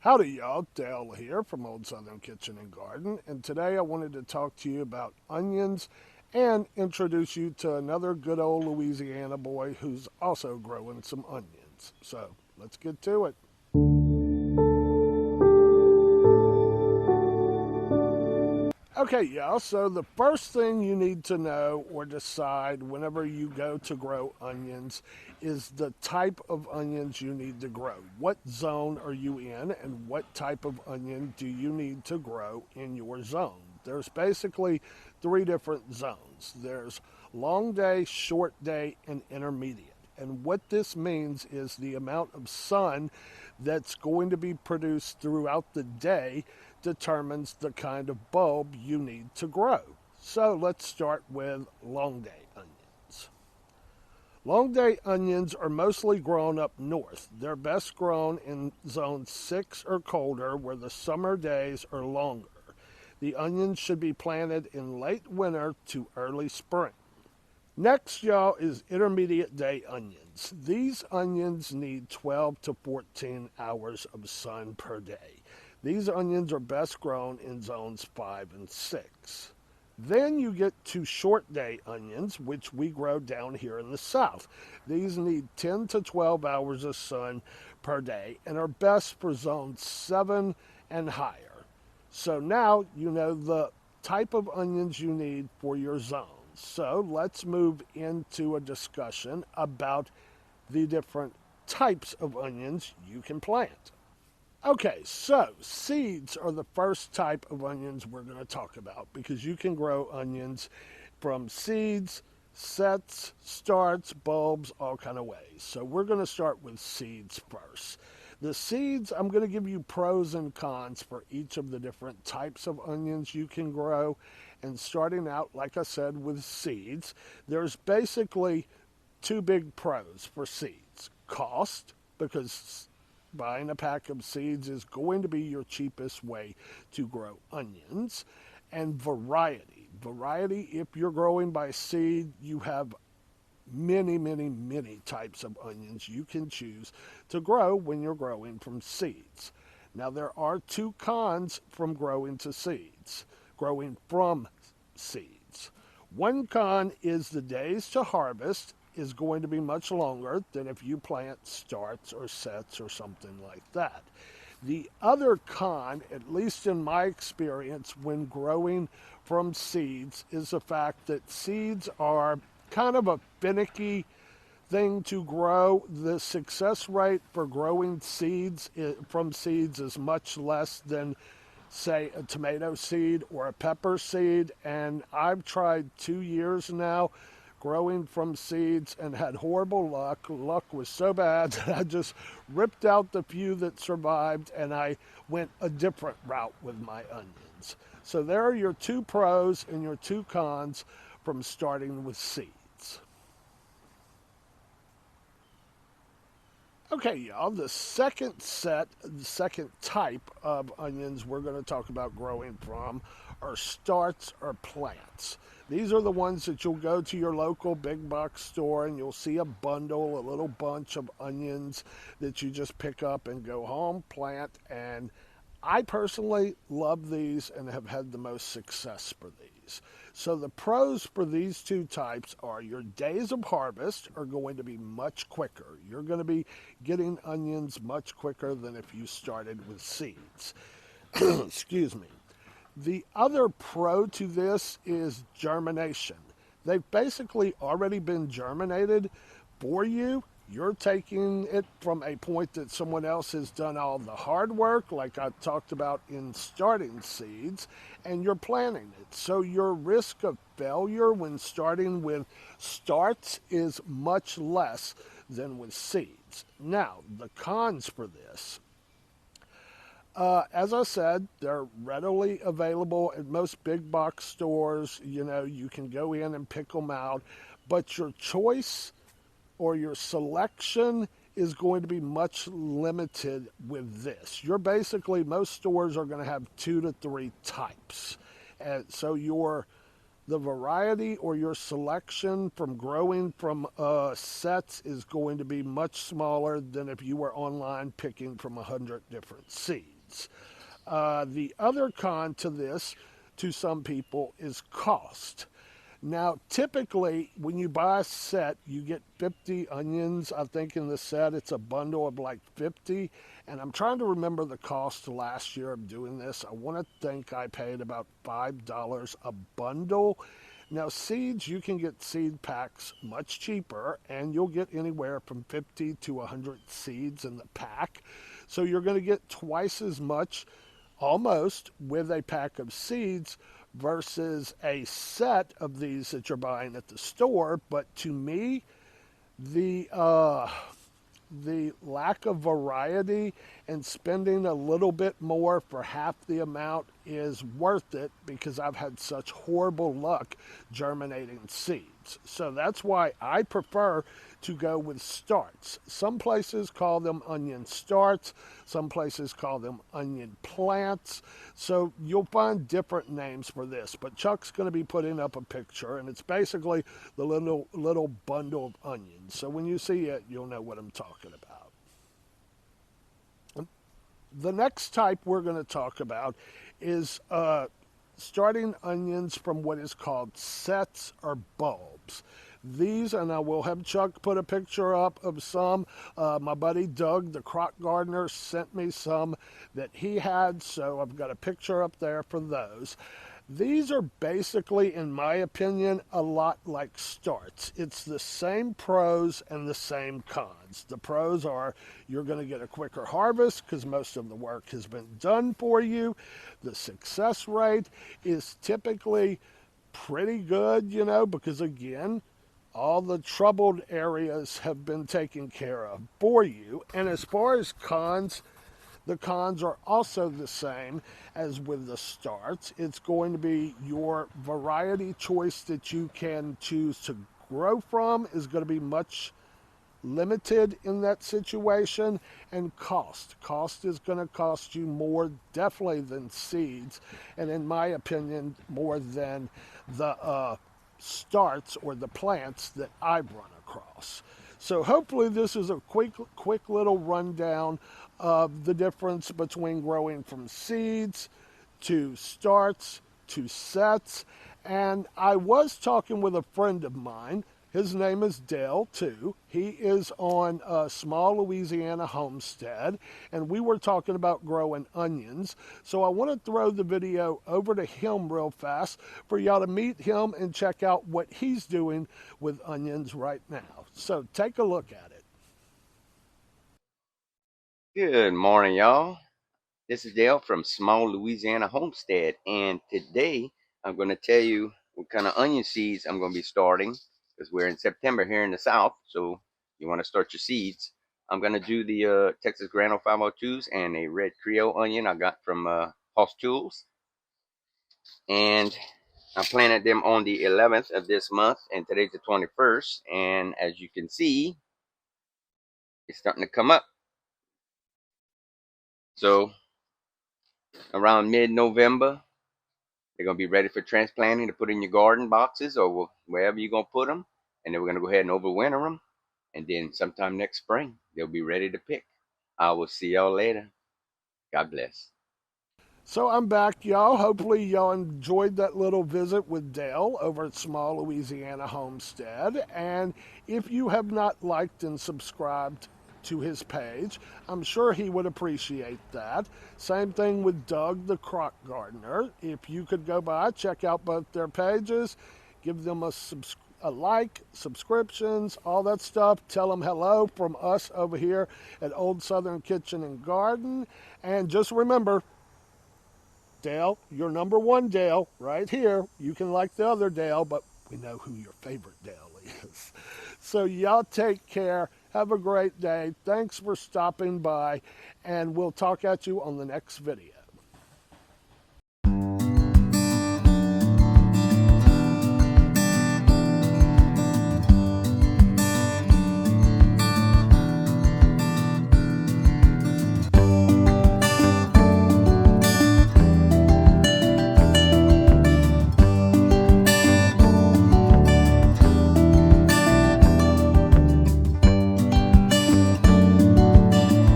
Howdy y'all, Dale here from Old Southern Kitchen and Garden, and today I wanted to talk to you about onions and introduce you to another good old Louisiana boy who's also growing some onions. So let's get to it. Okay, y'all, so the first thing you need to know or decide whenever you go to grow onions is the type of onions you need to grow. What zone are you in, and what type of onion do you need to grow in your zone? There's basically three different zones. There's long day, short day, and intermediate. And what this means is the amount of sun that's going to be produced throughout the day determines the kind of bulb you need to grow. So let's start with long day onions. Long day onions are mostly grown up north. They're best grown in zone 6 or colder where the summer days are longer. The onions should be planted in late winter to early spring. Next, y'all, is intermediate day onions. These onions need 12 to 14 hours of sun per day. These onions are best grown in zones 5 and 6. Then you get to short day onions, which we grow down here in the south. These need 10 to 12 hours of sun per day and are best for zones 7 and higher. So now you know the type of onions you need for your zone. So let's move into a discussion about the different types of onions you can plant. Okay, so seeds are the first type of onions we're going to talk about because you can grow onions from seeds, sets, starts, bulbs, all kind of ways. So we're going to start with seeds first. The seeds, I'm going to give you pros and cons for each of the different types of onions you can grow. And starting out, like I said, with seeds, there's basically two big pros for seeds. Cost, because buying a pack of seeds is going to be your cheapest way to grow onions, and variety. Variety, if you're growing by seed, you have many types of onions you can choose to grow when you're growing from seeds. Now, there are two cons from growing from seeds. One con is the days to harvest is going to be much longer than if you plant starts or sets or something like that. The other con, at least in my experience when growing from seeds, is the fact that seeds are kind of a finicky thing to grow. The success rate for growing seeds from seeds is much less than, say, a tomato seed or a pepper seed. And I've tried 2 years now growing from seeds and had horrible luck. Luck was so bad that I just ripped out the few that survived and I went a different route with my onions. So there are your two pros and your two cons from starting with seeds. Okay, y'all, the second type of onions we're going to talk about growing from are starts or plants. These are the ones that you'll go to your local big box store and you'll see a bundle, a little bunch of onions that you just pick up and go home, plant, and I personally love these and have had the most success for these. So the pros for these two types are your days of harvest are going to be much quicker. You're going to be getting onions much quicker than if you started with seeds. Excuse me. The other pro to this is germination. They've basically already been germinated for you. You're taking it from a point that someone else has done all the hard work, like I talked about in starting seeds, and you're planting it. So your risk of failure when starting with starts is much less than with seeds. Now, the cons for this. As I said, they're readily available at most big box stores. You know, you can go in and pick them out, but your choice or your selection is going to be much limited with this. Most stores are going to have 2 to 3 types. And so your the variety or your selection from growing from sets is going to be much smaller than if you were online picking from 100 different seeds. The other con to this, to some people, is cost. Now, typically, when you buy a set, you get 50 onions. I think in the set, it's a bundle of like 50. And I'm trying to remember the cost last year of doing this. I want to think I paid about $5 a bundle. Now, seeds, you can get seed packs much cheaper, and you'll get anywhere from 50 to 100 seeds in the pack. So you're going to get twice as much almost with a pack of seeds versus a set of these that you're buying at the store. But to me, the the lack of variety and spending a little bit more for half the amount is worth it because I've had such horrible luck germinating seeds. So that's why I prefer to go with starts. Some places call them onion starts, some places call them onion plants. So you'll find different names for this, but Chuck's going to be putting up a picture, and it's basically the little bundle of onions. So when you see it, you'll know what I'm talking about. The next type we're going to talk about is starting onions from what is called sets or bulbs. These, and I will have Chuck put a picture up of some. My buddy Doug, the crock gardener, sent me some that he had, so I've got a picture up there for those. These are basically, in my opinion, a lot like starts. It's the same pros and the same cons. The pros are you're going to get a quicker harvest because most of the work has been done for you. The success rate is typically pretty good, because again, all the troubled areas have been taken care of for you. And as far as cons, the cons are also the same as with the starts. It's going to be your variety choice that you can choose to grow from is going to be much limited in that situation, and cost is going to cost you more definitely than seeds, and in my opinion more than the starts or the plants that I've run across. So hopefully this is a quick little rundown of the difference between growing from seeds to starts to sets. And I was talking with a friend of mine. His name is Dale, too. He is on a small Louisiana homestead, and we were talking about growing onions. So I want to throw the video over to him real fast for y'all to meet him and check out what he's doing with onions right now. So take a look at it. Good morning, y'all. This is Dale from Small Louisiana Homestead, and today I'm going to tell you what kind of onion seeds I'm going to be starting because we're in September here in the South, so you want to start your seeds. I'm going to do the Texas Grano 502s and a red Creole onion I got from Hoss Tools, and I planted them on the 11th of this month, and today's the 21st, and as you can see, it's starting to come up. So around mid-November, they're going to be ready for transplanting to put in your garden boxes or wherever you're going to put them. And then we're going to go ahead and overwinter them. And then sometime next spring, they'll be ready to pick. I will see y'all later. God bless. So I'm back, y'all. Hopefully, y'all enjoyed that little visit with Dale over at Small Louisiana Homestead. And if you have not liked and subscribed to his page, I'm sure he would appreciate that. Same thing with Doug the Crock Gardener. If you could go by, check out both their pages, give them a like, subscriptions, all that stuff. Tell them hello from us over here at Old Southern Kitchen and Garden. And just remember, Dale, you're number one, Dale, right here. You can like the other Dale, but we know who your favorite Dale is. So y'all take care. Have a great day. Thanks for stopping by, and we'll talk at you on the next video.